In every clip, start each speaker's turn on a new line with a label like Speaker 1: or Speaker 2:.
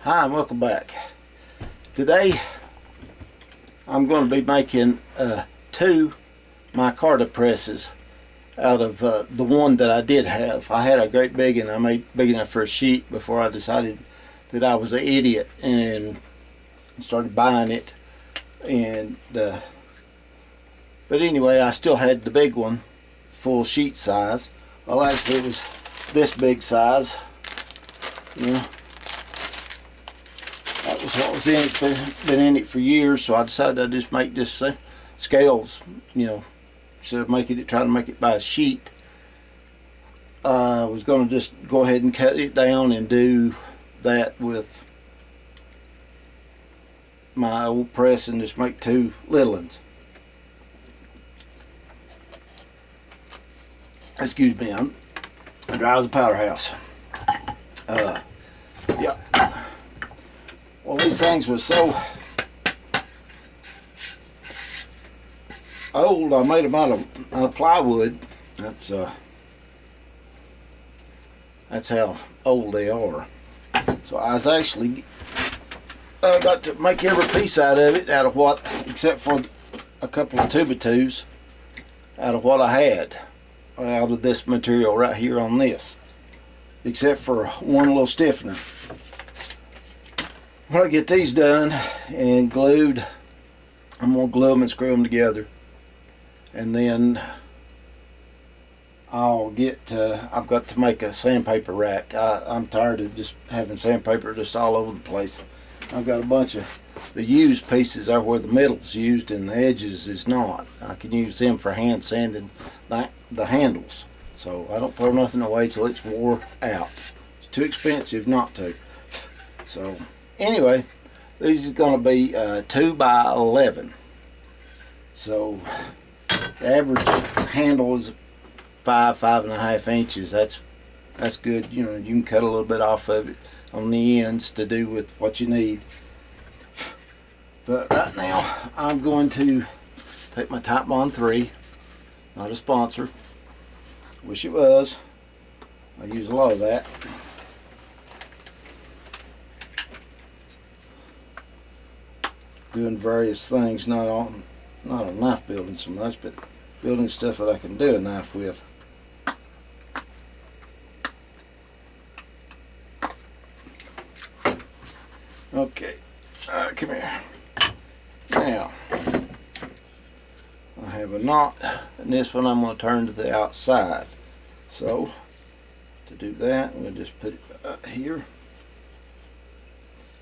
Speaker 1: Hi and welcome back. Today I'm going to be making two Micarta presses out of the one that I did have. I had a great big one. I made big enough for a sheet before I decided that I was an idiot and started buying it. And but anyway, I still had the big one, full sheet size. Well, actually it was this big size. You know, that was what was in it. It's been in it for years, so I decided I'd just make this scales, you know, instead of trying to make it by a sheet. I was going to just go ahead and cut it down and do that with my old press and just make two little ones. Excuse me, I'm dry as a powerhouse. Yeah. Well, these things were so old. I made them out of plywood. That's how old they are. So I was actually got to make every piece out of it, out of what, except for a couple of 2x2s, out of what I had, out of this material right here on this, except for one little stiffener. When I get these done and glued, I'm going to glue them and screw them together, and then I've got to make a sandpaper rack. I'm tired of just having sandpaper just all over the place. I've got a bunch of the used pieces are where the metal's used and the edges is not. I can use them for hand sanding the handles, so I don't throw nothing away till it's wore out. It's too expensive not to. So anyway, these are going to be 2x11. So the average handle is 5.5 inches. That's good. You know, you can cut a little bit off of it on the ends to do with what you need. But right now I'm going to take my Type Bond 3, not a sponsor, wish it was. I use a lot of that. Doing various things, not on knife building so much, but building stuff that I can do a knife with. Okay, come here. Now, I have a knot, and this one I'm going to turn to the outside. So, to do that, we'll just put it here,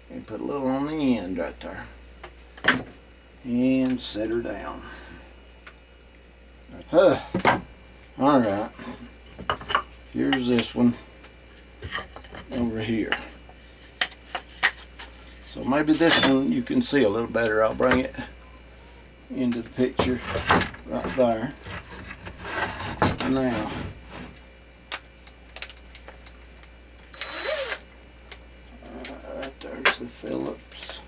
Speaker 1: and put a little on the end right there, and set her down. Alright, here's this one over here. So maybe this one you can see a little better. I'll bring it into the picture right there. Now, right there's the Phillips.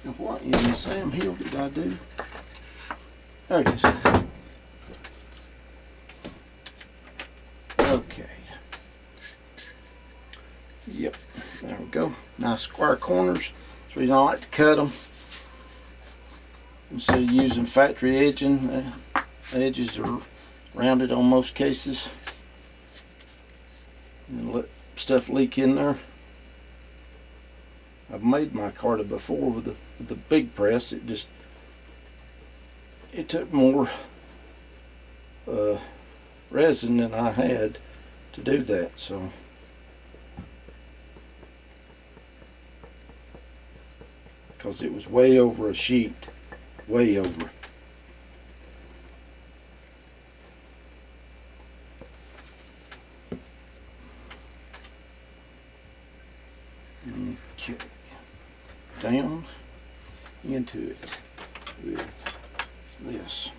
Speaker 1: Now what in the Sam Hill did I do? There it is. Okay. Yep, there we go. Nice square corners. That's the reason I like to cut them instead of using factory edging. The edges are rounded on most cases, and let stuff leak in there. I've made Micarta before with the big press. It took more resin than I had to do that, so. Because it was way over a sheet, way over. Okay, down into it with this.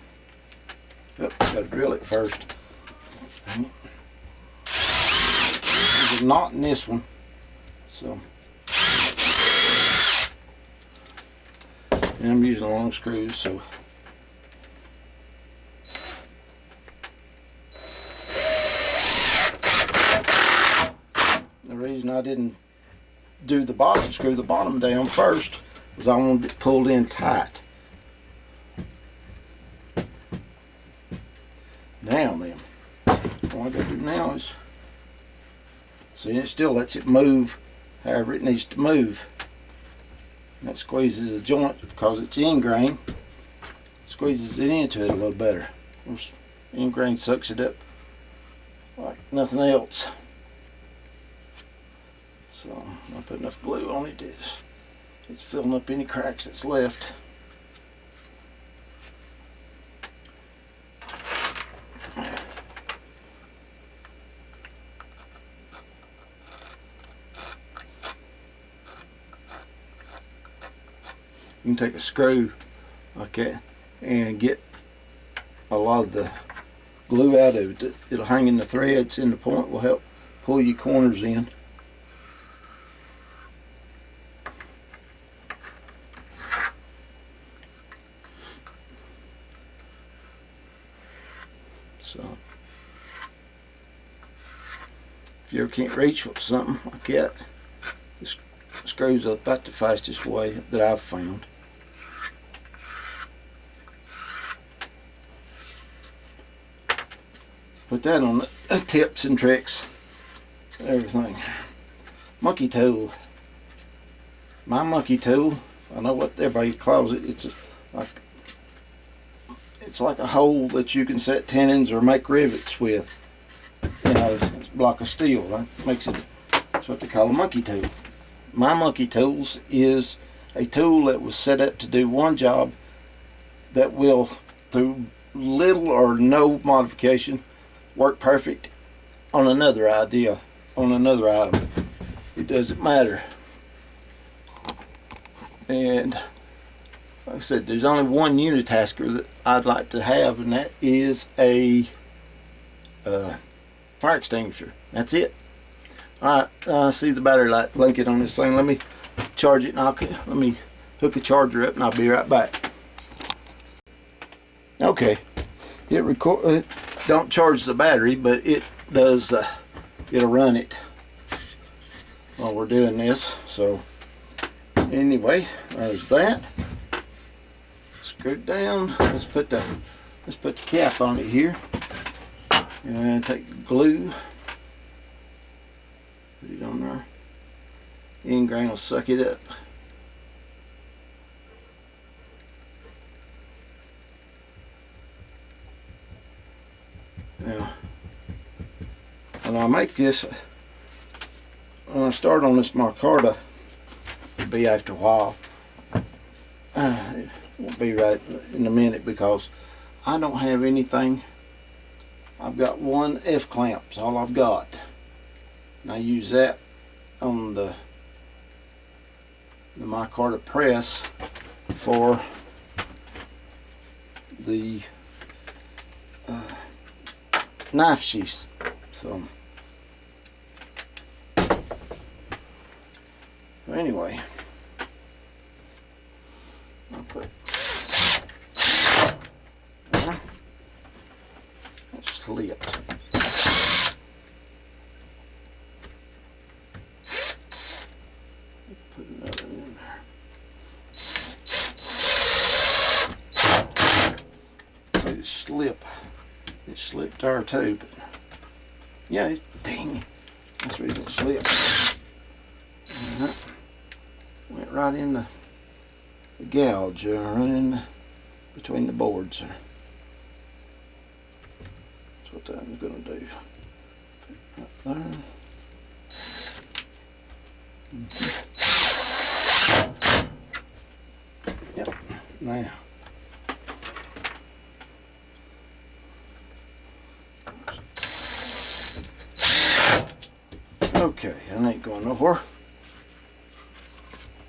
Speaker 1: Oh, gotta drill it first. There's a knot in this one, so. And I'm using long screws, so I didn't do the bottom, screw the bottom down first, because I wanted it pulled in tight. Now then, what I gotta do now is, see, it still lets it move however it needs to move. That squeezes the joint because it's end grain, squeezes it into it a little better. End grain sucks it up like nothing else. So I put enough glue on it, it's filling up any cracks that's left. You can take a screw like that and get a lot of the glue out of it. It'll hang in the threads, and the point will help pull your corners in. So if you ever can't reach with something like that, this screws up about the fastest way that I've found. Put that on the tips and tricks, everything. Monkey tool. My monkey tool, I know what everybody calls it. It's like a hole that you can set tenons or make rivets with. You know, it's a block of steel. That makes it. That's what they call a monkey tool. My monkey tools is a tool that was set up to do one job that will, through little or no modification, work perfect on another idea, on another item. It doesn't matter. And like I said, there's only one unitasker that I'd like to have, and that is a fire extinguisher. That's it. Alright, I see the battery light blinking on this thing. Let me charge it, and let me hook a charger up, and I'll be right back. Okay, it don't charge the battery, but it does. It'll run it while we're doing this. So anyway, there's that. Screw it down. Let's put the cap on it here, and take the glue. Put it on there. End grain will suck it up. Now, when I make this, when I start on this micarta, it'll be after a while. It won't be right in a minute because I don't have anything. I've got one F-clamp, that's all I've got. And I use that on the Micarta Press for the knife sheaths. So anyway, I'll put that's slipped. Put another in there. It slip. It slipped there too, but yeah, dang, that's the reason it slipped. And that went right in the gouge, right in between the boards there. That's what I'm gonna do. Put it right there. Yep. Now. Okay, I ain't going nowhere.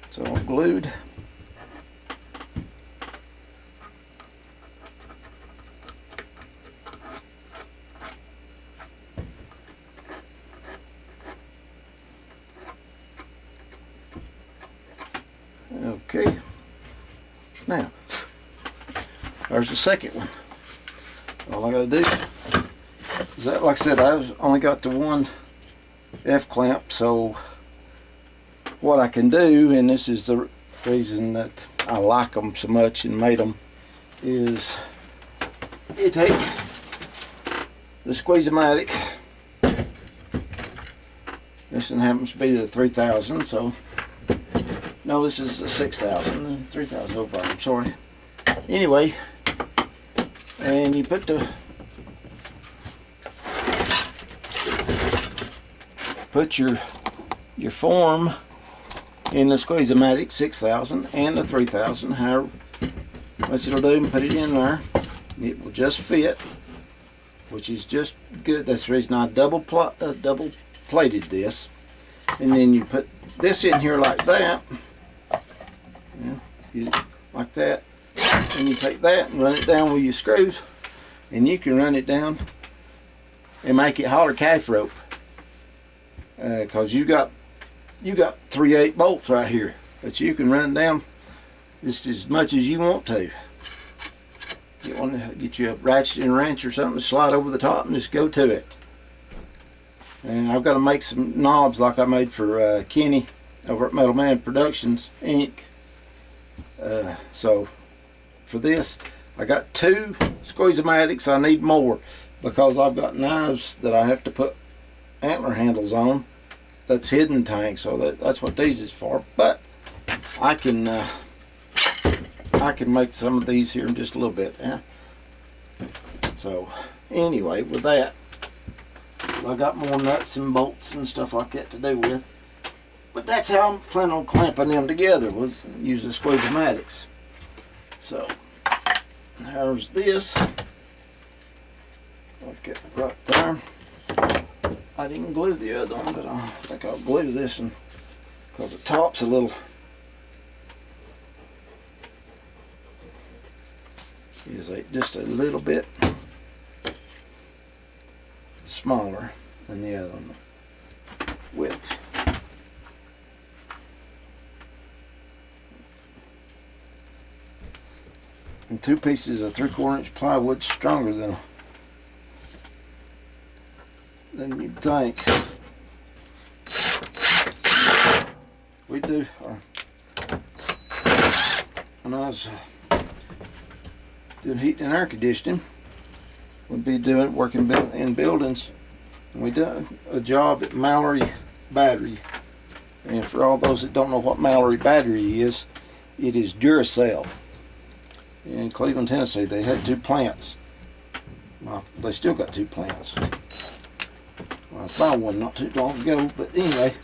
Speaker 1: It's all glued. Okay. Now, there's the second one. All I gotta do is that, like I said, I only got the one F-clamp, so what I can do, and this is the reason that I like them so much and made them, is you take the Squeeze-O-Matic. This one happens to be the 3000, so no, this is the 6000, 3000 over. I'm sorry. Anyway, and you put your form in the Squeeze-O-Matic 6000 and the 3000, however much it'll do, and put it in there. It will just fit, which is just good. That's the reason I double plated this. And then you put this in here like that, like that, and you take that and run it down with your screws, and you can run it down and make it holler calf rope, because you got 3/8 bolts right here that you can run down just as much as you want to. You want to get you a ratchet and wrench or something, slide over the top and just go to it. And I've got to make some knobs like I made for Kenny over at Metal Man Productions Inc. So for this, I got 2 Squeeze-O-Matics. I need more because I've got knives that I have to put antler handles on. That's hidden tank, so that's what these is for. But I can make some of these here in just a little bit. Yeah. So anyway, with that, I got more nuts and bolts and stuff like that to do with. But that's how I'm planning on clamping them together, was using Squeeze-O-Matics. So there's this. I'll get right there. I didn't glue the other one, but I think I'll glue this one because the top's a little just a little bit smaller than the other one width. And 2 pieces of 3/4 inch plywood stronger than you'd think. We do. When I was doing heat and air conditioning, we'd be working in buildings, and we done a job at Mallory Battery. And for all those that don't know what Mallory Battery is, it is Duracell. In Cleveland, Tennessee, they had 2 plants. Well, they still got 2 plants. Well, I was by one not too long ago, but anyway,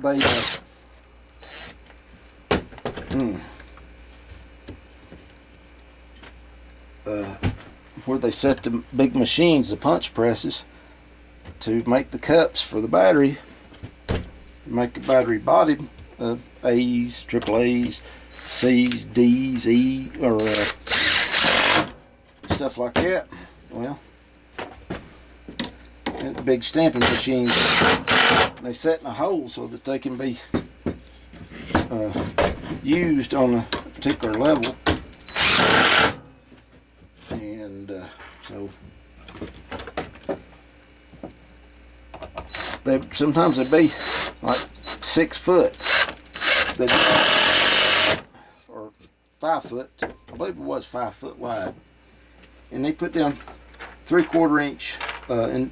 Speaker 1: they where they set the big machines, the punch presses, to make the cups for the battery, make the battery bodied A's, triple A's, C's, D's, E, or stuff like that. Well, and big stamping machines, they set in a hole so that they can be used on a particular level. And so sometimes they'd be like 6 foot, or 5 foot. I believe it was 5 foot wide, and they put down 3/4 inch in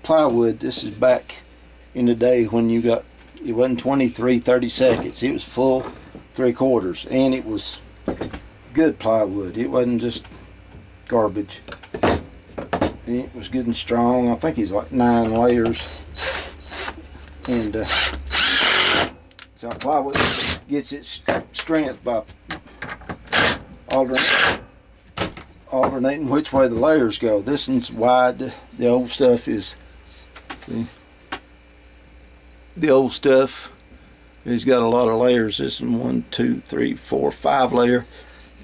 Speaker 1: plywood. This is back in the day when it wasn't 23-30 seconds. It was full 3/4, and it was good plywood. It wasn't just garbage. It was good and strong. I think it's like 9 layers. And so plywood gets its strength by alternating which way the layers go. This one's wide. The old stuff is, see, the old stuff has got a lot of layers. This one 1, 2, 3, 4, 5 layer.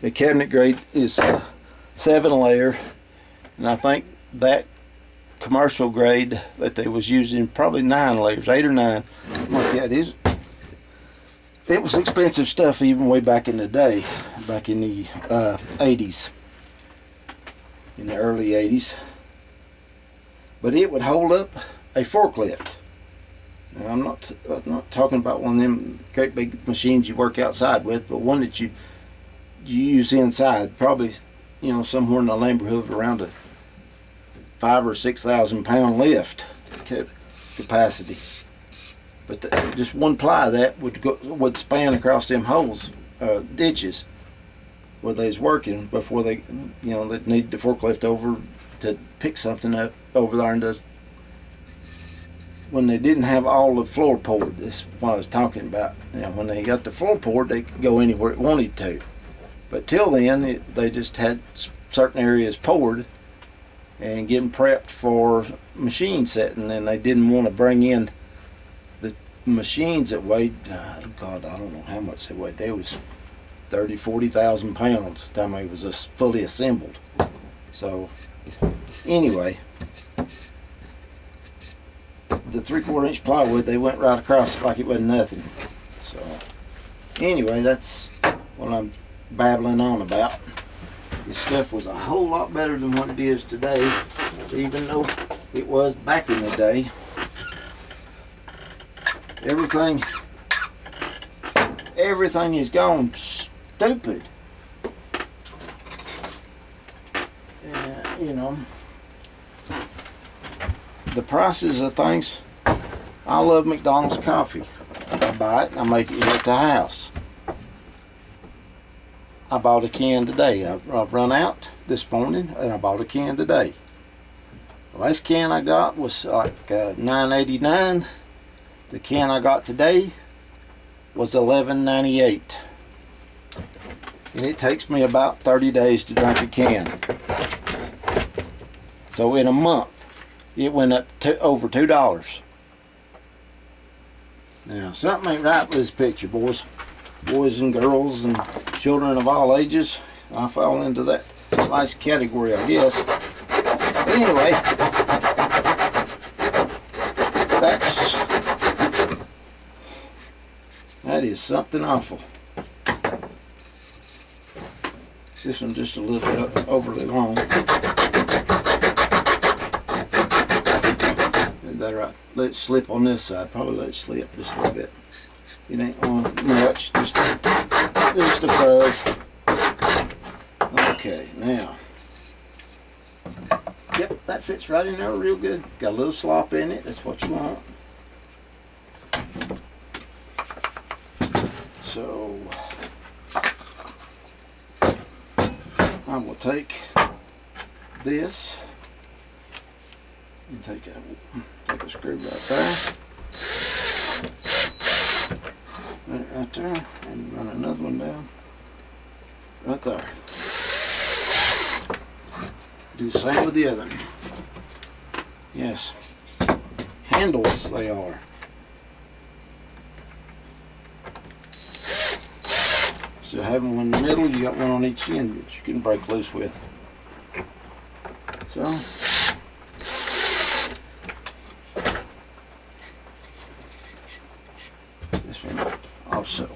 Speaker 1: The cabinet grade is 7 layer, and I think that commercial grade that they was using probably 9 layers, 8 or 9, like that. It was expensive stuff even way back in the day, back in the 80s, in the early 80s. But it would hold up a forklift. Now, I'm not talking about one of them great big machines you work outside with, but one that you use inside. Probably, somewhere in the neighborhood of around a 5,000 or 6,000 pound lift capacity. But just one ply of that would span across them holes, ditches, where they was working before they'd need the forklift over to pick something up over there, and when they didn't have all the floor poured. This is what I was talking about. Now, when they got the floor poured, they could go anywhere it wanted to. But till then, they just had certain areas poured and getting prepped for machine setting, and they didn't want to bring in the machines that weighed, God, I don't know how much they weighed. They was 30,000, 40,000 pounds the time it was fully assembled. So anyway, the 3/4 inch plywood, they went right across it like it wasn't nothing. So anyway, that's what I'm babbling on about. This stuff was a whole lot better than what it is today, even though it was back in the day. Everything is gone stupid. The prices of things. I love McDonald's coffee. I buy it and I make it at the house. I bought a can today. I've run out this morning and I bought a can today. The last can I got was like $9.89. The can I got today was $11.98. And it takes me about 30 days to drink a can. So in a month, it went up to over $2. Now, something ain't right with this picture, boys and girls and children of all ages. I fall into that last category, I guess. But anyway, that is something awful. This one's just a little bit overly long. Let it slip on this side. Probably let it slip just a little bit. It ain't on much, just a fuzz. Okay, now. Yep, that fits right in there real good. Got a little slop in it. That's what you want. So I will take this and take a screw right there. Right there, and run another one down right there. Do the same with the other. Yes, handles they are. So having one in the middle, you got one on each end that you can break loose with. So this one also.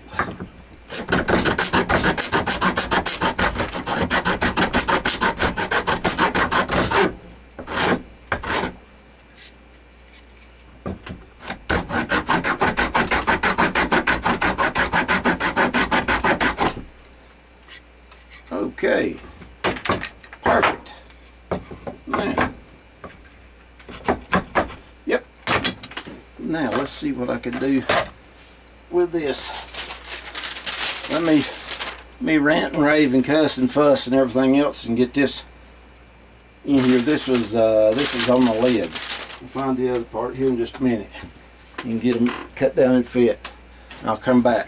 Speaker 1: Okay, perfect. Now, yep. Now let's see what I can do with this. Let me rant and rave and cuss and fuss and everything else and get this in here. This was on the lid. We'll find the other part here in just a minute. You can get them cut down and fit. I'll come back.